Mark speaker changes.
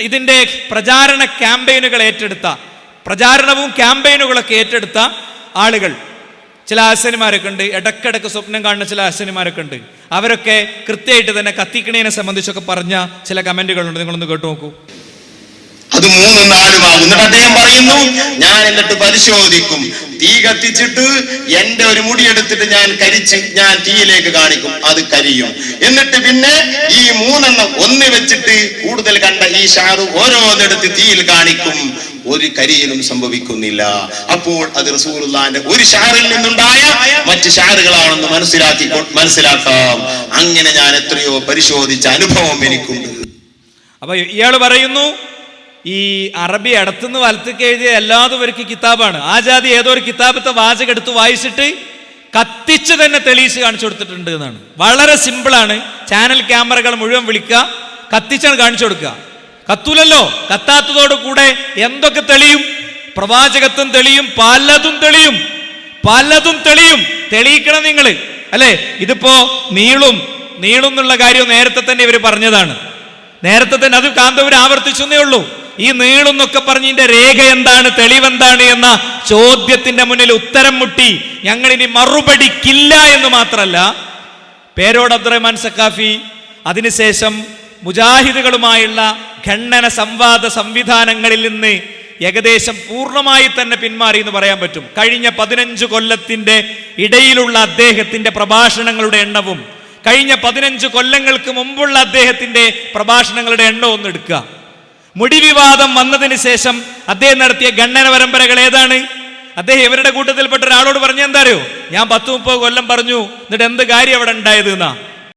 Speaker 1: ഇതിന്റെ പ്രചാരണ ക്യാമ്പയിനുകൾ ഏറ്റെടുത്ത, പ്രചാരണവും ക്യാമ്പയിനുകളൊക്കെ ഏറ്റെടുത്ത ആളുകൾ, ചില ആശാന്മാരൊക്കെ ഉണ്ട്, ഇടക്കിടക്ക് സ്വപ്നം കാണുന്ന ചില ആശാന്മാരൊക്കെ ഉണ്ട്. അവരൊക്കെ കൃത്യമായിട്ട് തന്നെ കത്തിക്കണേനെ സംബന്ധിച്ചൊക്കെ പറഞ്ഞ ചില കമന്റുകളുണ്ട്. നിങ്ങളൊന്ന് കേട്ടു നോക്കൂ.
Speaker 2: അത് 3 4 ആകും. എന്നിട്ട് അദ്ദേഹം പറയുന്നു, ഞാൻ എന്നിട്ട് പരിശോധിക്കും, തീ കത്തിച്ചിട്ട് എന്റെ ഒരു മുടിയെടുത്തിട്ട് ഞാൻ കരിച്ച് ഞാൻ തീയിലേക്ക് കാണിക്കും, അത് കരിയും. എന്നിട്ട് പിന്നെ ഈ 3 ഒന്ന് വെച്ചിട്ട് കൂടുതൽ കണ്ട ഈ ഷാറ് ഓരോന്നെടുത്ത് തീയിൽ കാണിക്കും, ഒരു കരിയിലും സംഭവിക്കുന്നില്ല. അപ്പോൾ അത് റസൂലുള്ളാഹിന്റെ ഒരു ഷാറിൽ നിന്നുണ്ടായ മറ്റ് ഷാറുകളാണെന്ന് മനസ്സിലാക്കാം. അങ്ങനെ ഞാൻ എത്രയോ പരിശോധിച്ച അനുഭവം എനിക്കുണ്ട്.
Speaker 1: അപ്പൊ ഇയാള് പറയുന്നു, ഈ അറബി ഇടത്തുനിന്ന് വലത്തേക്ക് എഴുതിയ എല്ലാതും ഇവർക്ക് കിതാബാണ്. ആ ജാതി ഏതോ ഒരു കിതാബത്തെ വാചകം എടുത്ത് വായിച്ചിട്ട് കത്തിച്ച് തന്നെ തെളിയിച്ച് കാണിച്ചു കൊടുത്തിട്ടുണ്ട് എന്നാണ്. വളരെ സിമ്പിളാണ്. ചാനൽ ക്യാമറകൾ മുഴുവൻ വിളിക്കുക, കത്തിച്ചാണ് കാണിച്ചു കൊടുക്കുക. കത്തൂലല്ലോ. കത്താത്തതോട് കൂടെ എന്തൊക്കെ തെളിയും? പ്രവാചകത്വം തെളിയും, പലതും തെളിയും, പലതും തെളിയും. തെളിയിക്കണം നിങ്ങൾ, അല്ലെ? ഇതിപ്പോ നീളും എന്നുള്ള കാര്യം നേരത്തെ തന്നെ ഇവർ പറഞ്ഞതാണ്. നേരത്തെ തന്നെ അത് കാന്തവർ ആവർത്തിച്ചെന്നേ ഉള്ളൂ. ഈ നീളുന്നൊക്കെ പറഞ്ഞതിന്റെ രേഖ എന്താണ്, തെളിവെന്താണ് എന്ന ചോദ്യത്തിന്റെ മുന്നിൽ ഉത്തരം മുട്ടി ഞങ്ങൾ ഇനി മറുപടിക്കില്ല എന്ന് മാത്രമല്ല, പേരോട് അബ്ദുറഹ്മാൻ സഖാഫി അതിനുശേഷം മുജാഹിദുകളുമായുള്ള ഖണ്ഡന സംവാദ സംവിധാനങ്ങളിൽ നിന്ന് ഏകദേശം പൂർണ്ണമായി തന്നെ പിന്മാറി എന്ന് പറയാൻ പറ്റും. കഴിഞ്ഞ 15 കൊല്ലത്തിന്റെ ഇടയിലുള്ള അദ്ദേഹത്തിന്റെ പ്രഭാഷണങ്ങളുടെ എണ്ണവും കഴിഞ്ഞ 15 കൊല്ലങ്ങൾക്ക് മുമ്പുള്ള അദ്ദേഹത്തിന്റെ പ്രഭാഷണങ്ങളുടെ എണ്ണം ഒന്ന് എടുക്കുക. മുടി വിവാദം വന്നതിന് ശേഷം അദ്ദേഹം നടത്തിയ ഖണ്ഡന പരമ്പരകൾ ഏതാണ്? അദ്ദേഹം ഇവരുടെ കൂട്ടത്തിൽപ്പെട്ട ഒരാളോട് പറഞ്ഞ എന്താ അറിയോ? ഞാൻ 10-30 കൊല്ലം പറഞ്ഞു, എന്നിട്ട് എന്ത് കാര്യം അവിടെ ഉണ്ടായത് എന്നാ.